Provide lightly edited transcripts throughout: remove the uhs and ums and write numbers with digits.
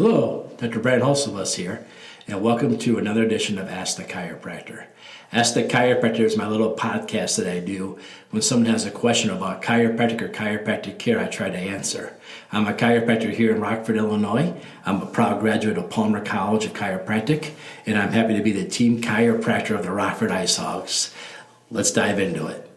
Hello, Dr. Brad Hulsebus here, and welcome to another edition of Ask the Chiropractor. Ask the Chiropractor is my little podcast that I do. When someone has a question about chiropractic or chiropractic care, I try to answer. I'm a chiropractor here in Rockford, Illinois. I'm a proud graduate of Palmer College of Chiropractic, and I'm happy to be the team chiropractor of the Rockford Ice Hogs. Let's dive into it.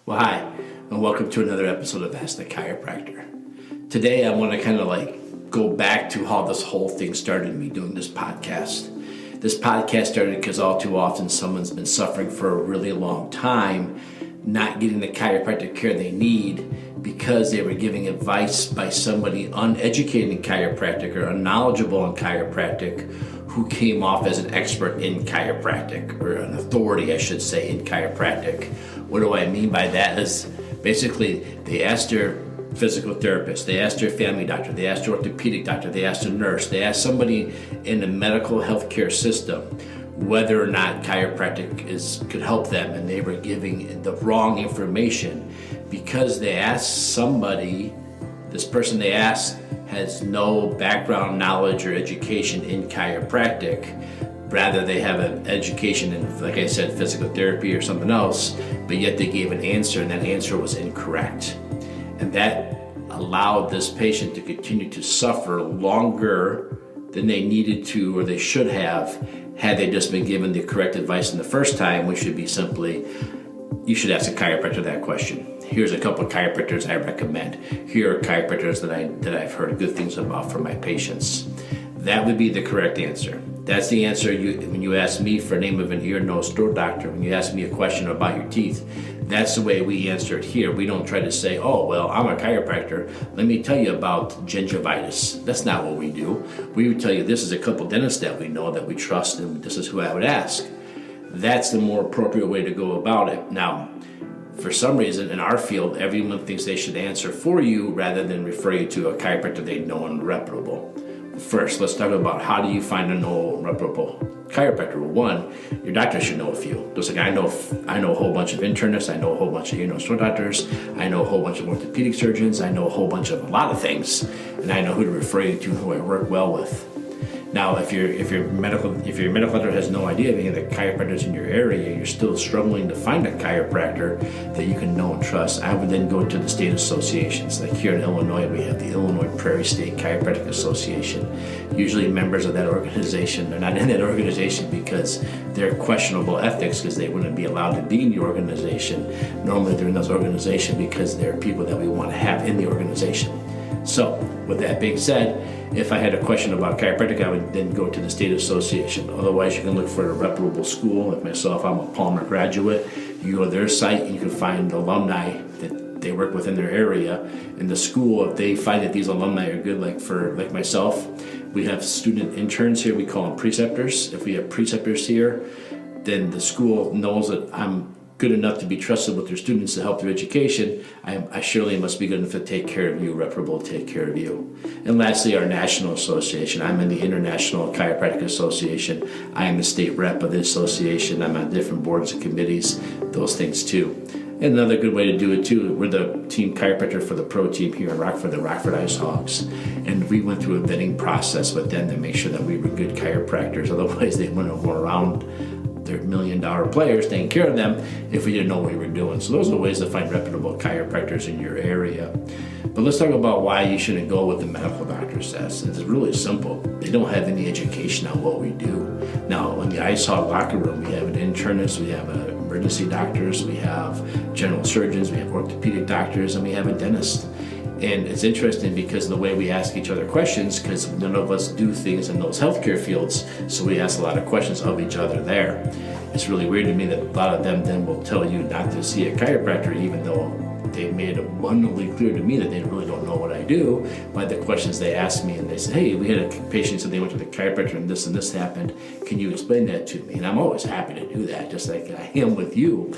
Well, hi, and welcome to another episode of Ask the Chiropractor. Today, I want to kind of go back to how this whole thing started, me doing this podcast. This podcast started because all too often someone's been suffering for a really long time, not getting the chiropractic care they need because they were giving advice by somebody uneducated in chiropractic or unknowledgeable in chiropractic who came off as an expert in chiropractic, or an authority, I should say, in chiropractic. What do I mean by that is basically they asked their physical therapist, they asked their family doctor, they asked their orthopedic doctor, they asked a nurse, they asked somebody in the medical healthcare system whether or not chiropractic could help them, and they were giving the wrong information because they asked somebody, this person they asked has no background knowledge or education in chiropractic. Rather, they have an education in, like I said, physical therapy or something else, but yet they gave an answer and that answer was incorrect. And that allowed this patient to continue to suffer longer than they needed to or they should have had they just been given the correct advice in the first time, which should be simply, you should ask a chiropractor that question. Here's a couple of chiropractors I recommend. Here are chiropractors that I've heard good things about for my patients. That would be the correct answer. That's the answer when you ask me for a name of an ear, nose, throat doctor, when you ask me a question about your teeth, that's the way we answer it here. We don't try to say, oh, well, I'm a chiropractor. Let me tell you about gingivitis. That's not what we do. We would tell you this is a couple dentists that we know that we trust, and this is who I would ask. That's the more appropriate way to go about it. Now, for some reason, in our field, everyone thinks they should answer for you rather than refer you to a chiropractor they know and reputable. First, let's talk about how do you find a reputable chiropractor. Well, one, your doctor should know a few. Just like I know a whole bunch of internists, I know a whole bunch of ear, nose, throat doctors, I know a whole bunch of orthopedic surgeons, I know a lot of things, and I know who to refer you to, who I work well with. Now, if your medical doctor has no idea of any of the chiropractors in your area, you're still struggling to find a chiropractor that you can know and trust, I would then go to the state associations. Like here in Illinois, we have the Illinois Prairie State Chiropractic Association. Usually members of that organization, they're not in that organization because they're questionable ethics because they wouldn't be allowed to be in the organization. Normally they're in those organizations because they're people that we want to have in the organization. So, with that being said, if I had a question about chiropractic, I would then go to the state association. Otherwise, you can look for a reputable school. Like myself, I'm a Palmer graduate. You go to their site and you can find alumni that they work with in their area. In the school, if they find that these alumni are good, like myself, we have student interns here. We call them preceptors. If we have preceptors here, then the school knows that I'm good enough to be trusted with their students to help their education. I surely must be good enough to take care of you, reputable to take care of you. And lastly, our national association. I'm in the International Chiropractic Association. I am the state rep of the association. I'm on different boards and committees, those things too. And another good way to do it too, we're the team chiropractor for the pro team here in Rockford, the Rockford Ice Hogs. And we went through a vetting process with them to make sure that we were good chiropractors. Otherwise, they wouldn't go around their $1 million players taking care of them if we didn't know what we were doing. So those are ways to find reputable chiropractors in your area. But let's talk about why you shouldn't go with the medical doctor says. It's really simple. They don't have any education on what we do. Now, in the Ice Hog locker room, we have an internist, we have emergency doctors, we have general surgeons, we have orthopedic doctors, and we have a dentist. And it's interesting because the way we ask each other questions, because none of us do things in those healthcare fields, so we ask a lot of questions of each other there. It's really weird to me that a lot of them then will tell you not to see a chiropractor, even though they made it abundantly clear to me that they really don't know what I do by the questions they ask me. And they say, hey, we had a patient said they went to the chiropractor and this happened. Can you explain that to me? And I'm always happy to do that, just like I am with you.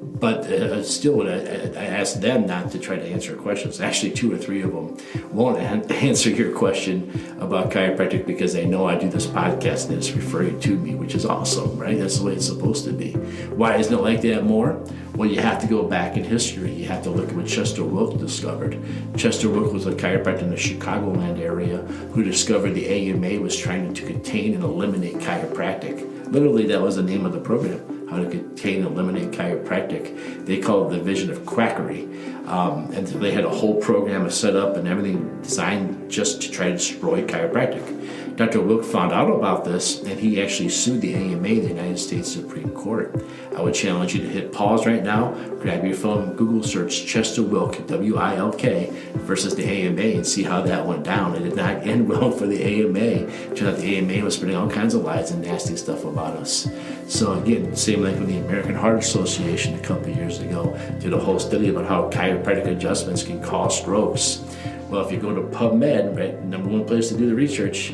But still, I ask them not to try to answer questions. Actually, 2 or 3 of them won't answer your question about chiropractic because they know I do this podcast and it's referring to me, which is awesome, right? That's the way it's supposed to be. Why isn't it like that more? Well, you have to go back in history. You have to look at what Chester Wilk discovered. Chester Wilk was a chiropractor in the Chicagoland area who discovered the AMA was trying to contain and eliminate chiropractic. Literally, that was the name of the program, how to contain and eliminate chiropractic. They called it the vision of quackery. And they had a whole program set up and everything designed just to try to destroy chiropractic. Dr. Wilk found out about this, and he actually sued the AMA, the United States Supreme Court. I would challenge you to hit pause right now, grab your phone, Google search Chester Wilk, W-I-L-K, versus the AMA, and see how that went down. It did not end well for the AMA. It turned out the AMA was spreading all kinds of lies and nasty stuff about us. So again, same like with the American Heart Association a couple of years ago, did a whole study about how chiropractic adjustments can cause strokes. Well, if you go to PubMed, right, number one place to do the research,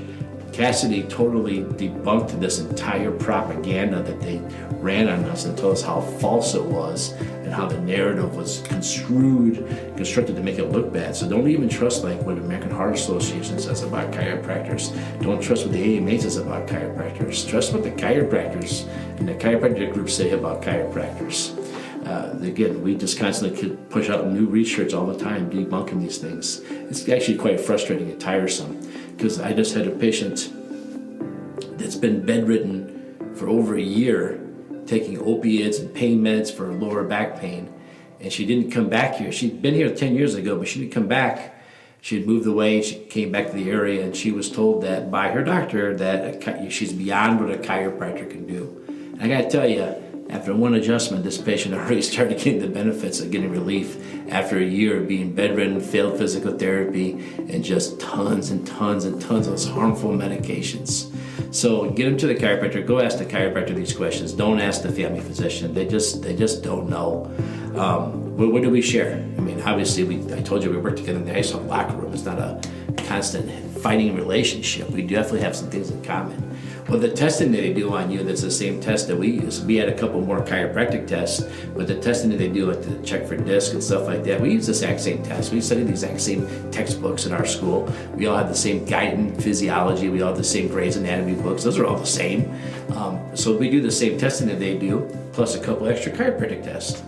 Cassidy totally debunked this entire propaganda that they ran on us and told us how false it was and how the narrative was constructed to make it look bad. So don't even trust like what American Heart Association says about chiropractors. Don't trust what the AMA says about chiropractors. Trust what the chiropractors and the chiropractic groups say about chiropractors. Again, we just constantly push out new research all the time, debunking these things. It's actually quite frustrating and tiresome because I just had a patient that's been bedridden for over a year, taking opiates and pain meds for lower back pain, and she didn't come back here. She'd been here 10 years ago, but she didn't come back. She had moved away, she came back to the area, and she was told that by her doctor that she's beyond what a chiropractor can do. And I gotta tell you, after one adjustment, this patient already started getting the benefits of getting relief after a year of being bedridden, failed physical therapy, and just tons and tons and tons of those harmful medications. So get them to the chiropractor. Go ask the chiropractor these questions. Don't ask the family physician. They just don't know. What do we share? I mean, obviously, I told you we work together in the ISO locker room. It's not a constant fighting relationship. We definitely have some things in common. Well, the testing that they do on you, that's the same test that we use. We had a couple more chiropractic tests, but the testing that they do, like to check for disc and stuff like that, we use the exact same test. We study the exact same textbooks in our school. We all have the same guidance physiology. We all have the same Gray's Anatomy books. Those are all the same. So we do the same testing that they do, plus a couple extra chiropractic tests.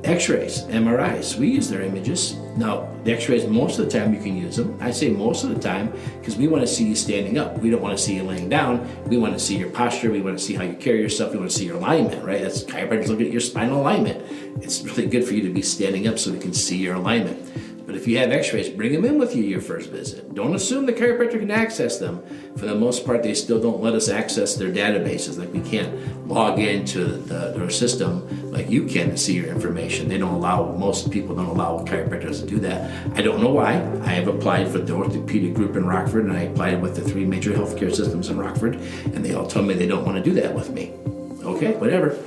X-rays, MRIs, we use their images. Now, the X-rays, most of the time you can use them. I say most of the time because we want to see you standing up. We don't want to see you laying down. We want to see your posture. We want to see how you carry yourself. We want to see your alignment, right? That's chiropractors look at your spinal alignment. It's really good for you to be standing up so we can see your alignment. But if you have X-rays, bring them in with you your first visit. Don't assume the chiropractor can access them. For the most part, they still don't let us access their databases. Like we can't log into their system like you can to see your information. Most people don't allow chiropractors to do that. I don't know why. I have applied for the orthopedic group in Rockford, and I applied with the 3 major healthcare systems in Rockford, and they all told me they don't want to do that with me. Okay, whatever.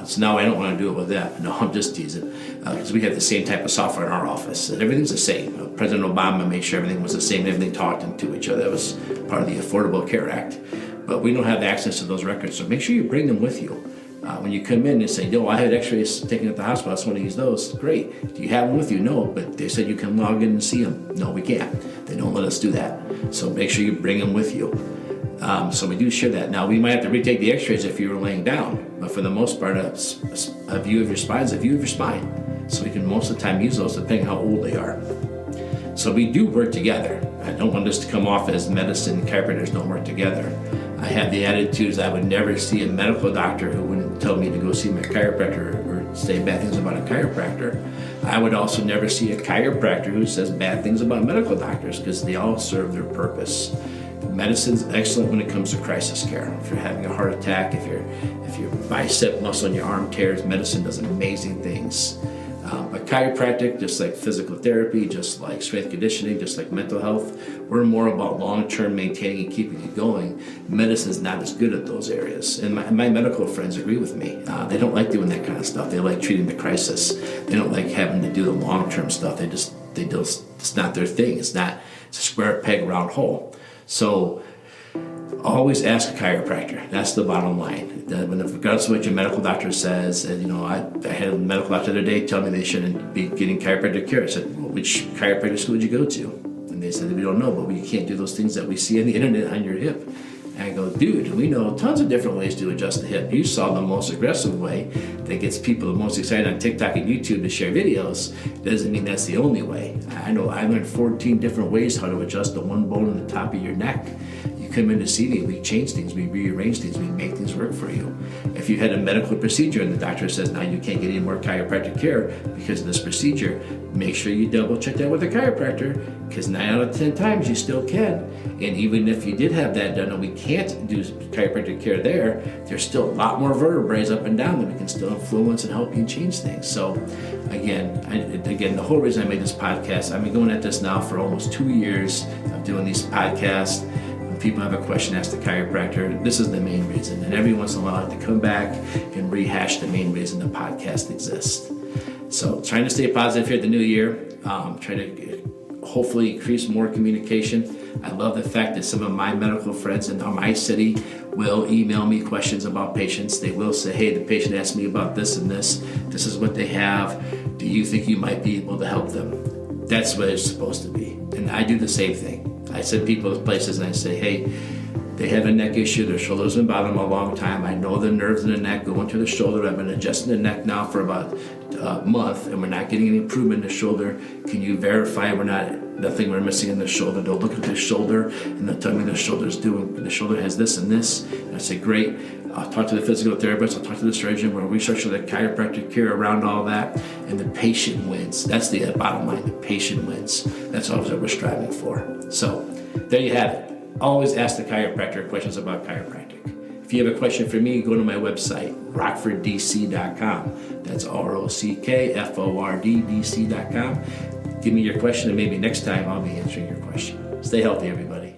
So now I don't want to do it with them. No, I'm just teasing. Because we have the same type of software in our office. And everything's the same. President Obama made sure everything was the same. Everything talked to each other. That was part of the Affordable Care Act. But we don't have access to those records. So make sure you bring them with you. When you come in and say, no, I had x-rays taken at the hospital. I just want to use those. Great. Do you have them with you? No. But they said you can log in and see them. No, we can't. They don't let us do that. So make sure you bring them with you. So we do share that. Now, we might have to retake the x-rays if you were laying down. But for the most part, a view of your spine is a view of your spine. So we can most of the time use those depending on how old they are. So we do work together. I don't want this to come off as medicine and chiropractors don't work together. I have the attitudes I would never see a medical doctor who wouldn't tell me to go see my chiropractor or say bad things about a chiropractor. I would also never see a chiropractor who says bad things about medical doctors because they all serve their purpose. Medicine's excellent when it comes to crisis care. If you're having a heart attack, if your bicep muscle in your arm tears, medicine does amazing things. But chiropractic, just like physical therapy, just like strength conditioning, just like mental health, we're more about long-term maintaining and keeping it going. Medicine's not as good at those areas. And my medical friends agree with me. They don't like doing that kind of stuff. They like treating the crisis. They don't like having to do the long-term stuff. It's not their thing. It's a square peg, round hole. So always ask a chiropractor. That's the bottom line. Regardless of what your medical doctor says, and I had a medical doctor the other day tell me they shouldn't be getting chiropractic care. I said, well, which chiropractic school did you go to? And they said, we don't know, but we can't do those things that we see on the internet on your hip. And I go, dude, we know tons of different ways to adjust the hip. You saw the most aggressive way that gets people the most excited on TikTok and YouTube to share videos. Doesn't mean that's the only way. I know I learned 14 different ways how to adjust the one bone on the top of your neck. You come in to see me, we change things, we rearrange things, we make things work for you. If you had a medical procedure and the doctor says, now you can't get any more chiropractic care because of this procedure, make sure you double check that with a chiropractor, because 9 out of 10 times you still can. And even if you did have that done and we can't do chiropractic care there, there's still a lot more vertebrae up and down that we can still influence and help you change things. So again, the whole reason I made this podcast, I've been going at this now for almost 2 years of doing these podcasts. When people have a question, ask the chiropractor. This is the main reason. And every once in a while I like to come back and rehash the main reason the podcast exists. So trying to stay positive here at the new year, trying to hopefully increase more communication. I love the fact that some of my medical friends in my city will email me questions about patients. They will say, hey, the patient asked me about this and this. This is what they have. Do you think you might be able to help them? That's what it's supposed to be. And I do the same thing. I send people to places and I say, hey, they have a neck issue. Their shoulder's been bothering them a long time. I know the nerves in the neck go into the shoulder. I've been adjusting the neck now for about a month and we're not getting any improvement in the shoulder. Can you verify nothing we're missing in the shoulder? They'll look at the shoulder and they'll tell me the shoulder has this and this. And I say, great. I'll talk to the physical therapist. I'll talk to the surgeon. We'll restructure the chiropractic care around all that. And the patient wins. That's the bottom line. The patient wins. That's always what we're striving for. So there you have it. Always ask the chiropractor questions about chiropractic. If you have a question for me, go to my website, rockforddc.com. That's ROCKFORDDC.com. Give me your question and maybe next time I'll be answering your question. Stay healthy, everybody.